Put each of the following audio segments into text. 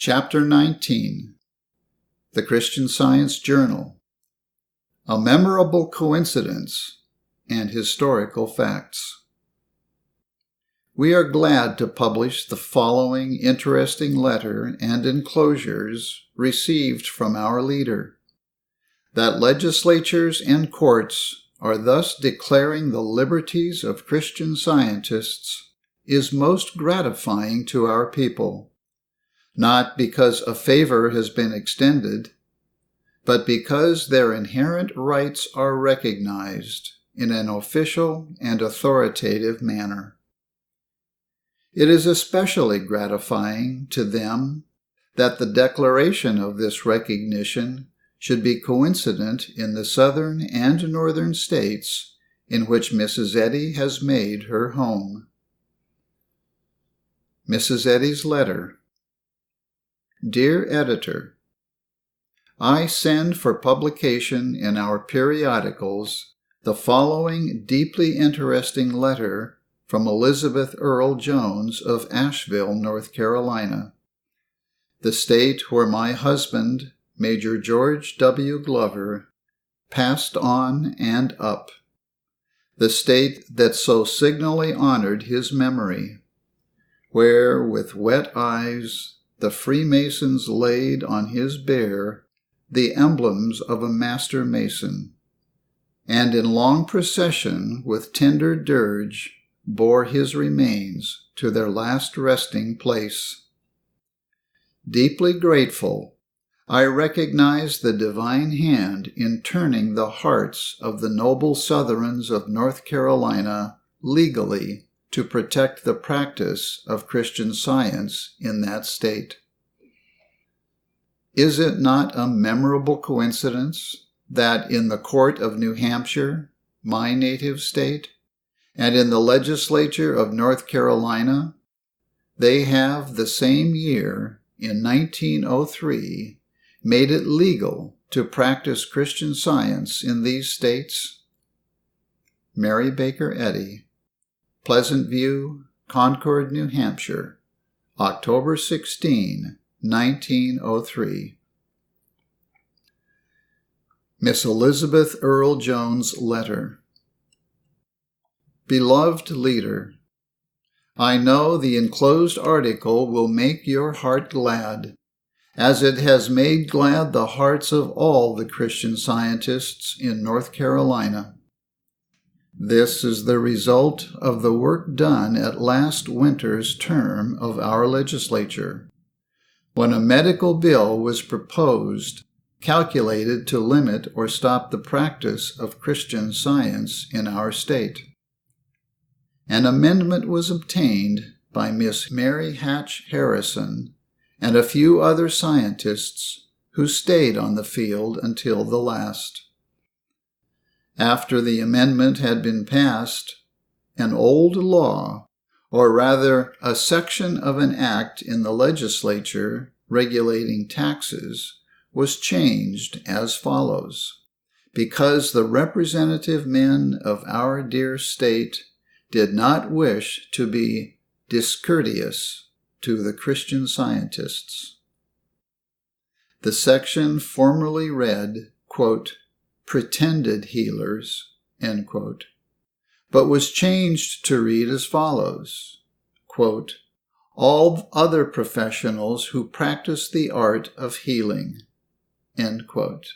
Chapter 19, The Christian Science Journal, A Memorable Coincidence and Historical Facts. We are glad to publish the following interesting letter and enclosures received from our leader. That legislatures and courts are thus declaring the liberties of Christian scientists is most gratifying to our people. Not because a favor has been extended, but because their inherent rights are recognized in an official and authoritative manner. It is especially gratifying to them that the declaration of this recognition should be coincident in the southern and northern states in which Mrs. Eddy has made her home. Mrs. Eddy's letter. Dear Editor, I send for publication in our periodicals the following deeply interesting letter from Elizabeth Earl Jones of Asheville, North Carolina, the state where my husband, Major George W. Glover, passed on and up, the state that so signally honored his memory, where with wet eyes the Freemasons laid on his bier the emblems of a master mason, and in long procession with tender dirge bore his remains to their last resting place. Deeply grateful, I recognize the divine hand in turning the hearts of the noble Southrons of North Carolina legally to protect the practice of Christian Science in that state. Is it not a memorable coincidence that in the court of New Hampshire, my native state, and in the legislature of North Carolina, they have the same year, in 1903, made it legal to practice Christian Science in these states? Mary Baker Eddy, Pleasant View, Concord, New Hampshire, October 16, 1903. Miss Elizabeth Earl Jones' letter. Beloved Leader, I know the enclosed article will make your heart glad, as it has made glad the hearts of all the Christian scientists in North Carolina. This is the result of the work done at last winter's term of our legislature, when a medical bill was proposed calculated to limit or stop the practice of Christian Science in our state. An amendment was obtained by Miss Mary Hatch Harrison and a few other scientists who stayed on the field until the last. After the amendment had been passed, an old law, or rather a section of an act in the legislature regulating taxes, was changed as follows, because the representative men of our dear state did not wish to be discourteous to the Christian scientists. The section formerly read, quote, pretended healers, end quote, but was changed to read as follows, quote, all other professionals who practice the art of healing, end quote.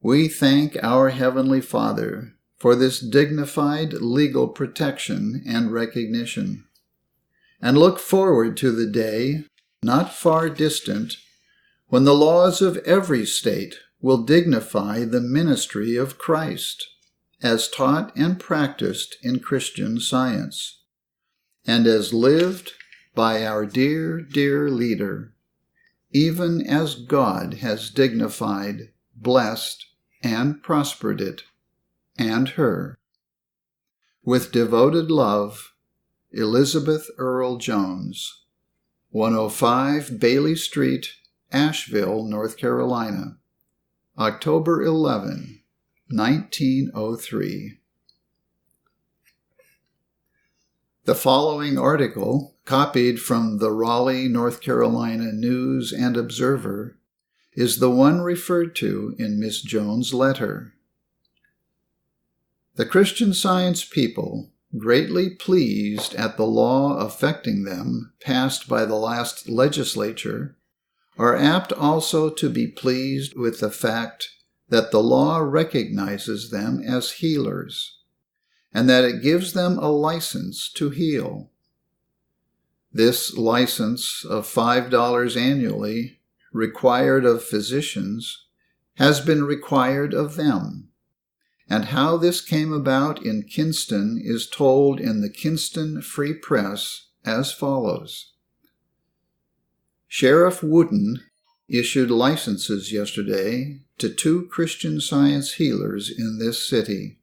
We thank our Heavenly Father for this dignified legal protection and recognition, and look forward to the day, not far distant, when the laws of every state will dignify the ministry of Christ, as taught and practiced in Christian Science, and as lived by our dear, dear leader, even as God has dignified, blessed, and prospered it, and her. With devoted love, Elizabeth Earl Jones, 105 Bailey Street, Asheville, North Carolina, October 11, 1903. The following article copied from the Raleigh, North Carolina News and Observer, is the one referred to in Miss Jones' letter. The Christian Science people, greatly pleased at the law affecting them passed by the last legislature, are apt also to be pleased with the fact that the law recognizes them as healers, and that it gives them a license to heal. This license of $5 annually, required of physicians, has been required of them, and how this came about in Kinston is told in the Kinston Free Press as follows. Sheriff Wooten issued licenses yesterday to 2 Christian Science healers in this city.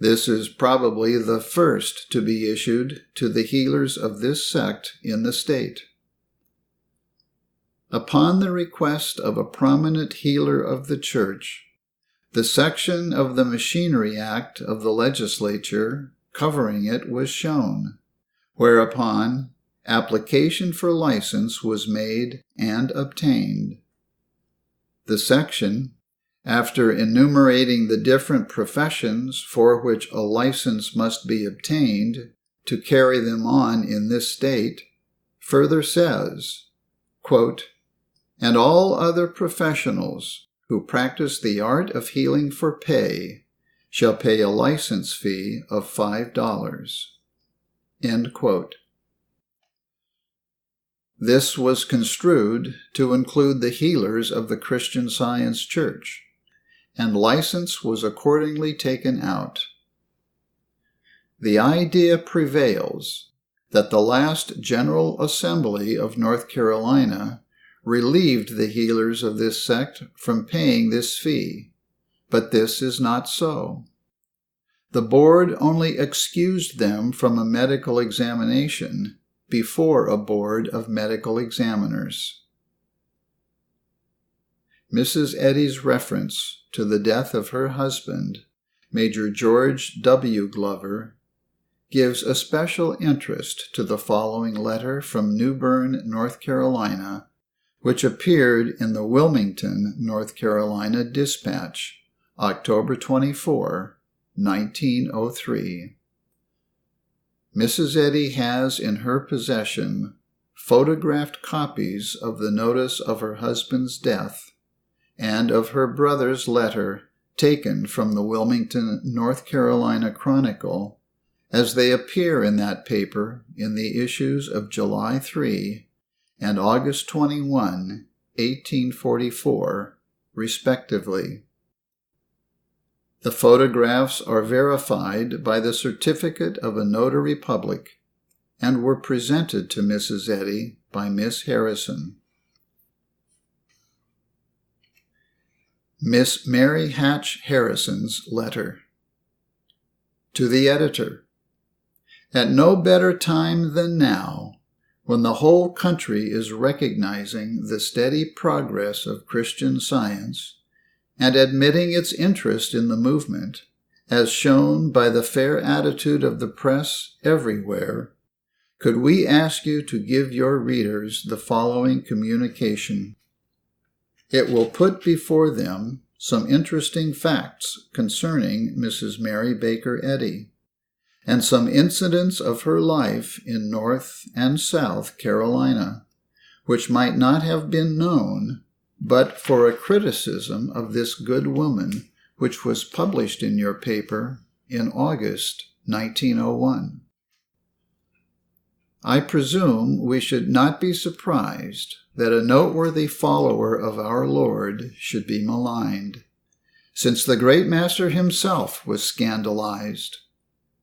This is probably the first to be issued to the healers of this sect in the state. Upon the request of a prominent healer of the church, the section of the Machinery Act of the legislature covering it was shown, whereupon application for license was made and obtained. The section, after enumerating the different professions for which a license must be obtained to carry them on in this state, further says, quote, "And all other professionals who practice the art of healing for pay shall pay a license fee of $5. End quote. This was construed to include the healers of the Christian Science Church, and license was accordingly taken out. The idea prevails that the last General Assembly of North Carolina relieved the healers of this sect from paying this fee, but this is not so. The board only excused them from a medical examination before a board of medical examiners. Mrs. Eddy's reference to the death of her husband, Major George W. Glover, gives a special interest to the following letter from New Bern, North Carolina, which appeared in the Wilmington, North Carolina Dispatch, October 24, 1903. Mrs. Eddy has in her possession photographed copies of the notice of her husband's death and of her brother's letter taken from the Wilmington, North Carolina Chronicle, as they appear in that paper in the issues of July 3 and August 21, 1844, respectively. The photographs are verified by the certificate of a notary public and were presented to Mrs. Eddy by Miss Harrison. Miss Mary Hatch Harrison's letter. To the editor. At no better time than now, when the whole country is recognizing the steady progress of Christian Science and admitting its interest in the movement, as shown by the fair attitude of the press everywhere, could we ask you to give your readers the following communication. It will put before them some interesting facts concerning Mrs. Mary Baker Eddy, and some incidents of her life in North and South Carolina, which might not have been known but for a criticism of this good woman which was published in your paper in August 1901. I presume we should not be surprised that a noteworthy follower of our Lord should be maligned, since the great Master himself was scandalized,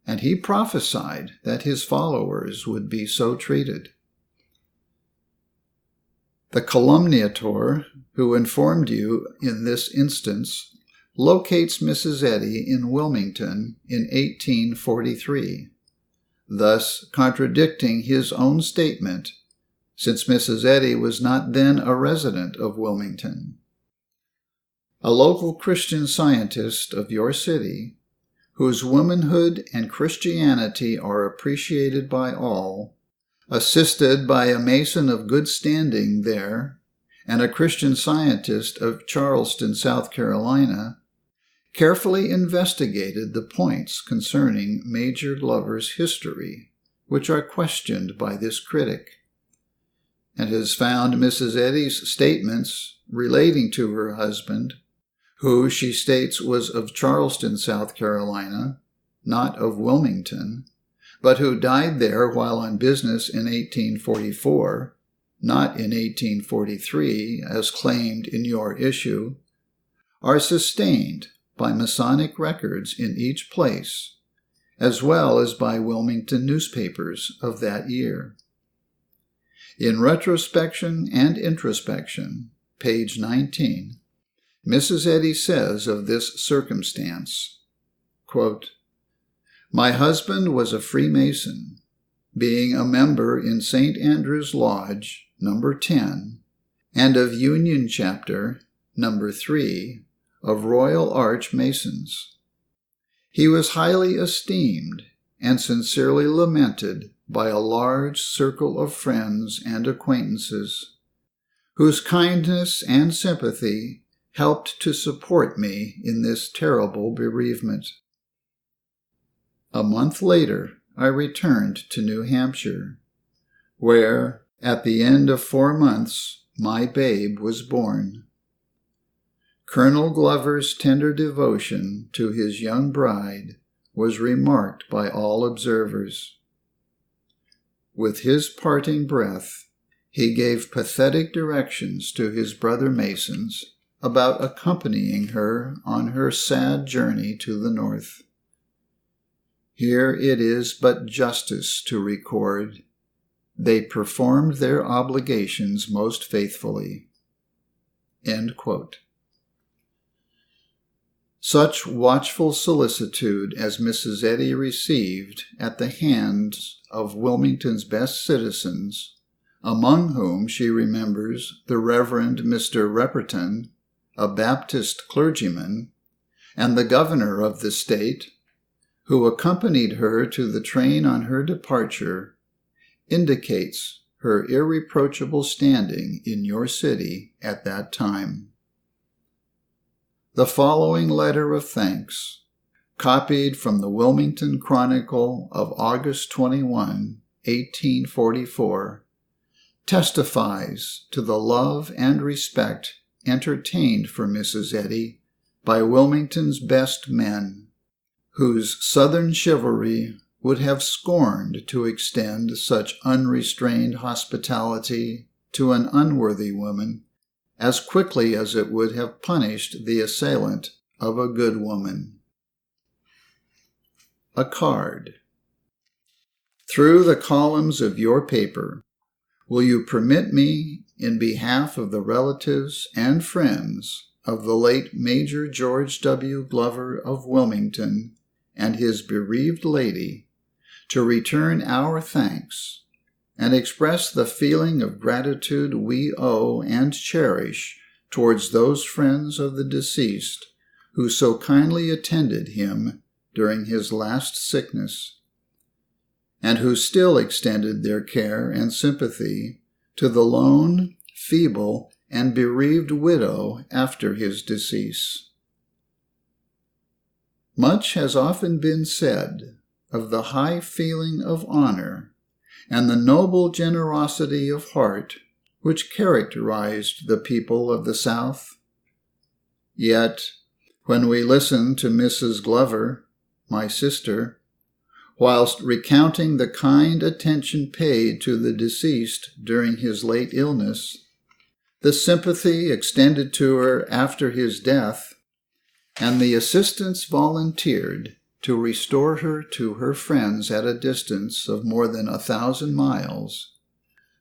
and he prophesied that his followers would be so treated. The calumniator who informed you in this instance locates Mrs. Eddy in Wilmington in 1843, thus contradicting his own statement, since Mrs. Eddy was not then a resident of Wilmington. A local Christian Scientist of your city, whose womanhood and Christianity are appreciated by all, assisted by a Mason of good standing there and a Christian Scientist of Charleston, South Carolina, carefully investigated the points concerning Major Glover's history, which are questioned by this critic, and has found Mrs. Eddy's statements relating to her husband, who she states was of Charleston, South Carolina, not of Wilmington, but who died there while on business in 1844, not in 1843, as claimed in your issue, are sustained by Masonic records in each place, as well as by Wilmington newspapers of that year. In Retrospection and Introspection, page 19, Mrs. Eddy says of this circumstance, quote, "My husband was a Freemason, being a member in St. Andrew's Lodge, number 10, and of Union Chapter, number 3, of Royal Arch Masons. He was highly esteemed and sincerely lamented by a large circle of friends and acquaintances, whose kindness and sympathy helped to support me in this terrible bereavement. A month later, I returned to New Hampshire, where, at the end of 4 months, my babe was born. Colonel Glover's tender devotion to his young bride was remarked by all observers. With his parting breath, he gave pathetic directions to his brother Masons about accompanying her on her sad journey to the north. Here it is but justice to record, they performed their obligations most faithfully." End quote. Such watchful solicitude as Mrs. Eddy received at the hands of Wilmington's best citizens, among whom she remembers the Reverend Mr. Repperton, a Baptist clergyman, and the governor of the state, who accompanied her to the train on her departure, indicates her irreproachable standing in your city at that time. The following letter of thanks, copied from the Wilmington Chronicle of August 21, 1844, testifies to the love and respect entertained for Mrs. Eddy by Wilmington's best men, whose Southern chivalry would have scorned to extend such unrestrained hospitality to an unworthy woman as quickly as it would have punished the assailant of a good woman. A card. Through the columns of your paper, will you permit me, in behalf of the relatives and friends of the late Major George W. Glover of Wilmington and his bereaved lady, to return our thanks and express the feeling of gratitude we owe and cherish towards those friends of the deceased who so kindly attended him during his last sickness, and who still extended their care and sympathy to the lone, feeble, and bereaved widow after his decease. Much has often been said of the high feeling of honor and the noble generosity of heart which characterized the people of the South. Yet, when we listen to Mrs. Glover, my sister, whilst recounting the kind attention paid to the deceased during his late illness, the sympathy extended to her after his death, and the assistance volunteered to restore her to her friends at a distance of more than 1,000 miles,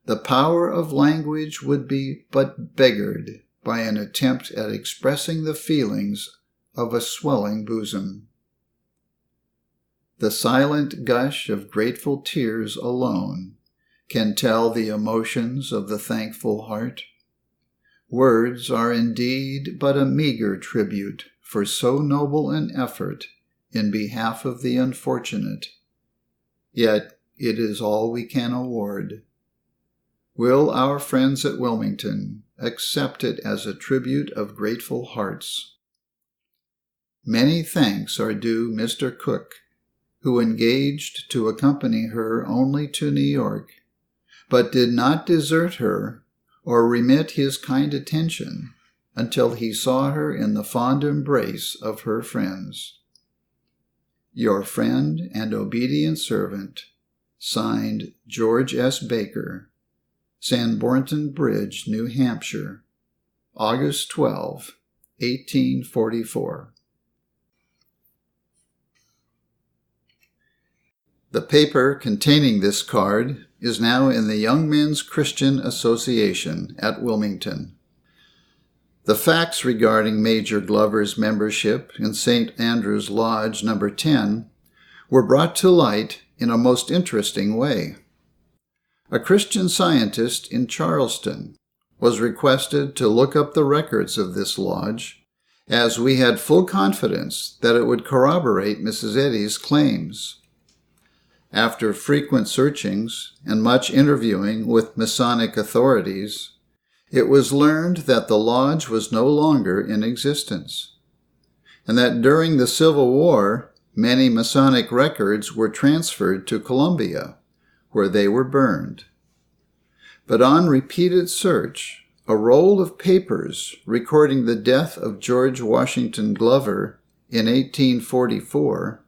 the power of language would be but beggared by an attempt at expressing the feelings of a swelling bosom. The silent gush of grateful tears alone can tell the emotions of the thankful heart. Words are indeed but a meager tribute for so noble an effort in behalf of the unfortunate. Yet it is all we can award. Will our friends at Wilmington accept it as a tribute of grateful hearts? Many thanks are due Mr. Cook, who engaged to accompany her only to New York, but did not desert her or remit his kind attention until he saw her in the fond embrace of her friends. Your friend and obedient servant, signed George S. Baker, Sanbornton Bridge, New Hampshire, August 12, 1844. The paper containing this card is now in the Young Men's Christian Association at Wilmington. The facts regarding Major Glover's membership in St. Andrew's Lodge No. 10 were brought to light in a most interesting way. A Christian Scientist in Charleston was requested to look up the records of this lodge, as we had full confidence that it would corroborate Mrs. Eddy's claims. After frequent searchings and much interviewing with Masonic authorities, it was learned that the lodge was no longer in existence, and that during the Civil War, many Masonic records were transferred to Columbia, where they were burned. But on repeated search, a roll of papers recording the death of George Washington Glover in 1844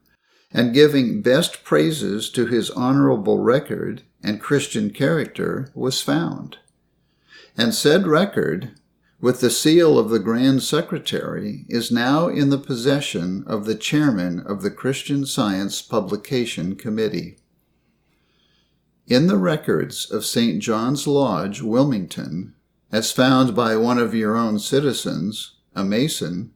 and giving best praises to his honorable record and Christian character was found. And said record, with the seal of the Grand Secretary, is now in the possession of the chairman of the Christian Science Publication Committee. In the records of St. John's Lodge, Wilmington, as found by one of your own citizens, a Mason,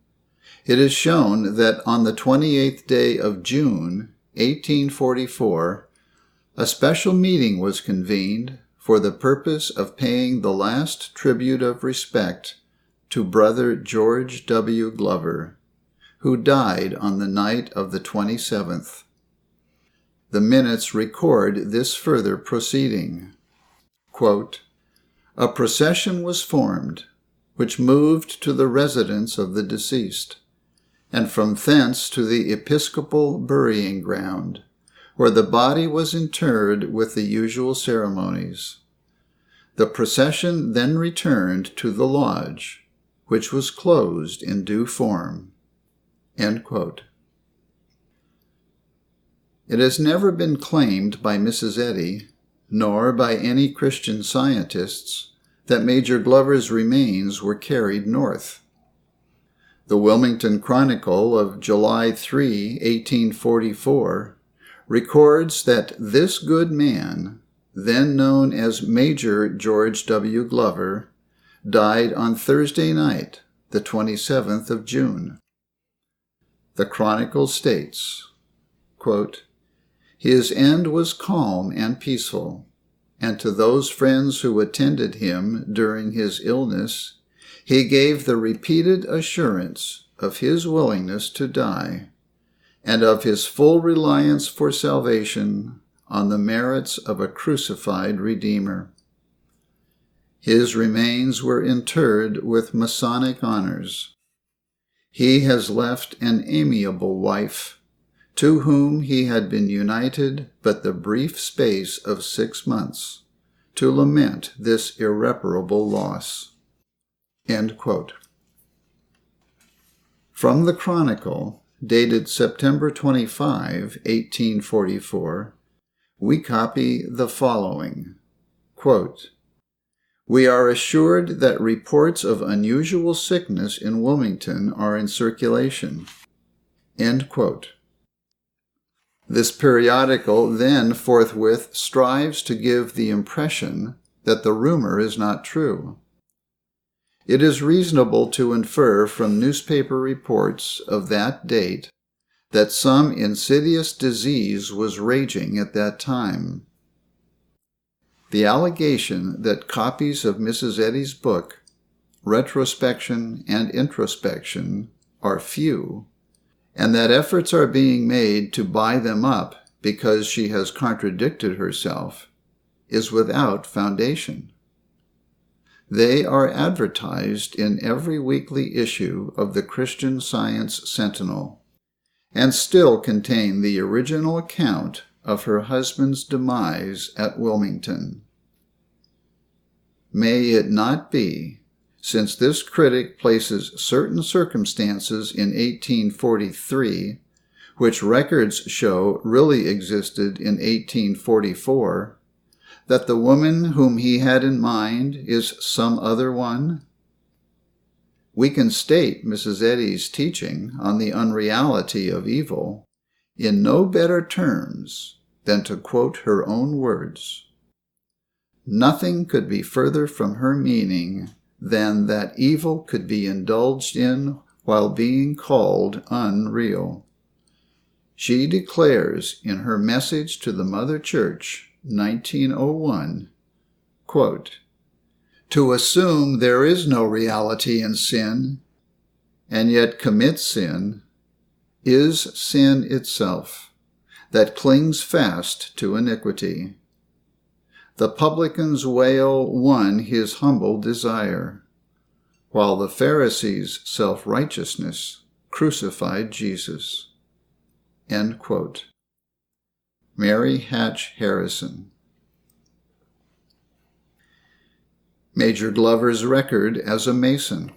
it is shown that on the 28th day of June, 1844, a special meeting was convened for the purpose of paying the last tribute of respect to Brother George W. Glover, who died on the night of the 27th. The minutes record this further proceeding. Quote, "A procession was formed, which moved to the residence of the deceased, and from thence to the Episcopal burying ground, where the body was interred with the usual ceremonies. The procession then returned to the lodge, which was closed in due form." End quote. It has never been claimed by Mrs. Eddy, nor by any Christian Scientists, that Major Glover's remains were carried north. The Wilmington Chronicle of July 3, 1844, records that this good man, then known as Major George W. Glover, died on Thursday night, the 27th of June. The Chronicle states, quote, "His end was calm and peaceful, and to those friends who attended him during his illness, he gave the repeated assurance of his willingness to die, and of his full reliance for salvation on the merits of a crucified Redeemer. His remains were interred with Masonic honors. He has left an amiable wife, to whom he had been united but the brief space of 6 months, to lament this irreparable loss." End quote. From the Chronicle, dated September 25, 1844, we copy the following, quote, "We are assured that reports of unusual sickness in Wilmington are in circulation." End quote. This periodical then forthwith strives to give the impression that the rumor is not true. It is reasonable to infer from newspaper reports of that date that some insidious disease was raging at that time. The allegation that copies of Mrs. Eddy's book, Retrospection and Introspection, are few, and that efforts are being made to buy them up, because she has contradicted herself, is without foundation. They are advertised in every weekly issue of the Christian Science Sentinel, and still contain the original account of her husband's demise at Wilmington. May it not be, since this critic places certain circumstances in 1843, which records show really existed in 1844, that the woman whom he had in mind is some other one? We can state Mrs. Eddy's teaching on the unreality of evil in no better terms than to quote her own words. Nothing could be further from her meaning than that evil could be indulged in while being called unreal. She declares in her message to the Mother Church, 1901, quote, "To assume there is no reality in sin, and yet commit sin, is sin itself, that clings fast to iniquity. The publican's wail won his humble desire, while the Pharisees' self-righteousness crucified Jesus." End quote. Mary Hatch Harrison. Major Glover's record as a Mason.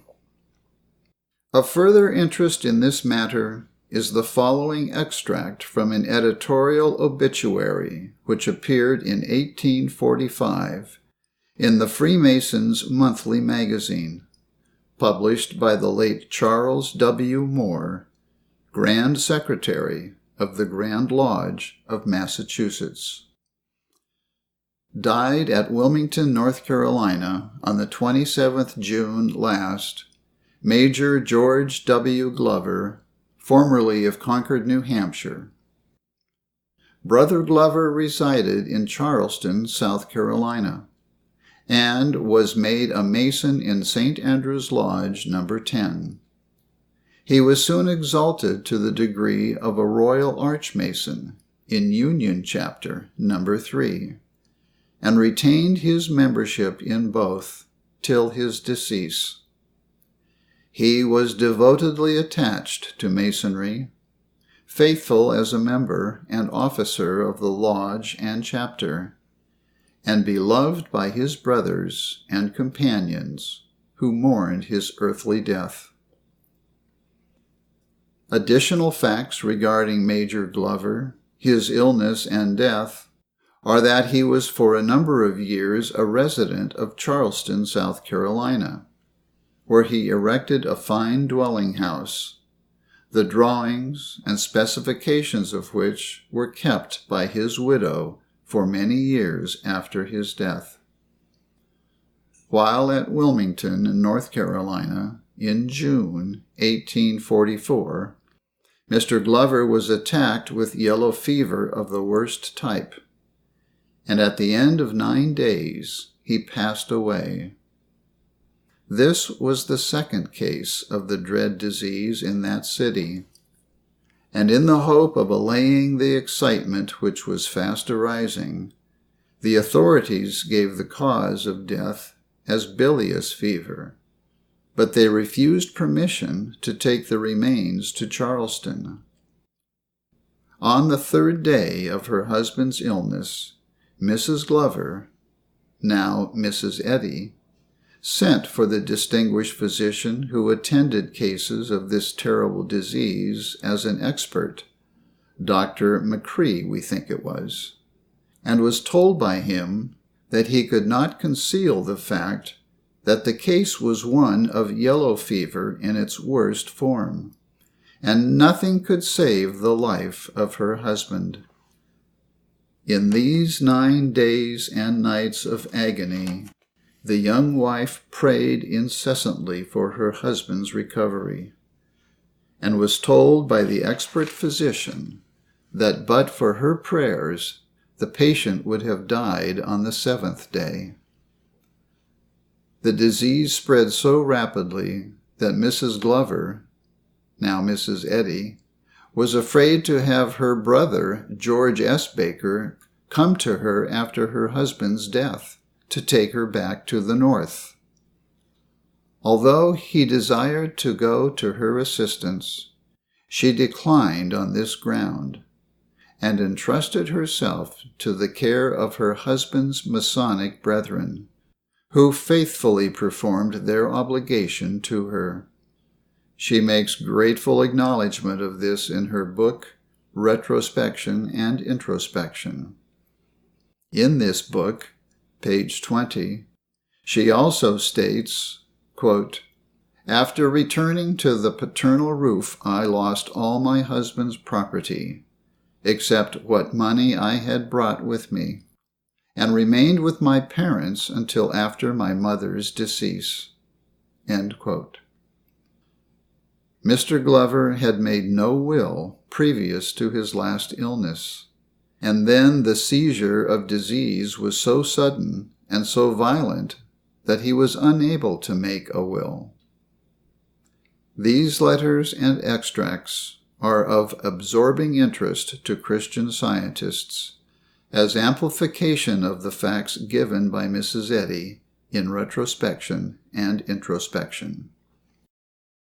Of further interest in this matter is the following extract from an editorial obituary which appeared in 1845 in the Freemasons' Monthly Magazine, published by the late Charles W. Moore, Grand Secretary of the Grand Lodge of Massachusetts. Died at Wilmington, North Carolina, on the 27th June last, Major George W. Glover, formerly of Concord, New Hampshire. Brother Glover resided in Charleston, South Carolina, and was made a Mason in St. Andrew's Lodge, No. 10. He was soon exalted to the degree of a Royal Archmason in Union Chapter, No. 3, and retained his membership in both till his decease. He was devotedly attached to Masonry, faithful as a member and officer of the Lodge and Chapter, and beloved by his brothers and companions who mourned his earthly death. Additional facts regarding Major Glover, his illness and death, are that he was for a number of years a resident of Charleston, South Carolina, where he erected a fine dwelling house, the drawings and specifications of which were kept by his widow for many years after his death. While at Wilmington, in North Carolina, in June 1844, Mr. Glover was attacked with yellow fever of the worst type, and at the end of 9 days he passed away. This was the second case of the dread disease in that city, and in the hope of allaying the excitement which was fast arising, the authorities gave the cause of death as bilious fever, but they refused permission to take the remains to Charleston. On the 3rd day of her husband's illness, Mrs. Glover, now Mrs. Eddy, sent for the distinguished physician who attended cases of this terrible disease as an expert, Dr. McCree, we think it was, and was told by him that he could not conceal the fact that the case was one of yellow fever in its worst form, and nothing could save the life of her husband. In these 9 days and nights of agony, the young wife prayed incessantly for her husband's recovery, and was told by the expert physician that but for her prayers, the patient would have died on the 7th day. The disease spread so rapidly that Mrs. Glover, now Mrs. Eddy, was afraid to have her brother, George S. Baker, come to her after her husband's death to take her back to the North. Although he desired to go to her assistance, she declined on this ground and entrusted herself to the care of her husband's Masonic brethren, who faithfully performed their obligation to her. She makes grateful acknowledgment of this in her book, Retrospection and Introspection. In this book, page 20, she also states, quote, "After returning to the paternal roof, I lost all my husband's property, except what money I had brought with me, and remained with my parents until after my mother's decease." End quote. Mr. Glover had made no will previous to his last illness, and then the seizure of disease was so sudden and so violent that he was unable to make a will. These letters and extracts are of absorbing interest to Christian Scientists as amplification of the facts given by Mrs. Eddy in Retrospection and Introspection.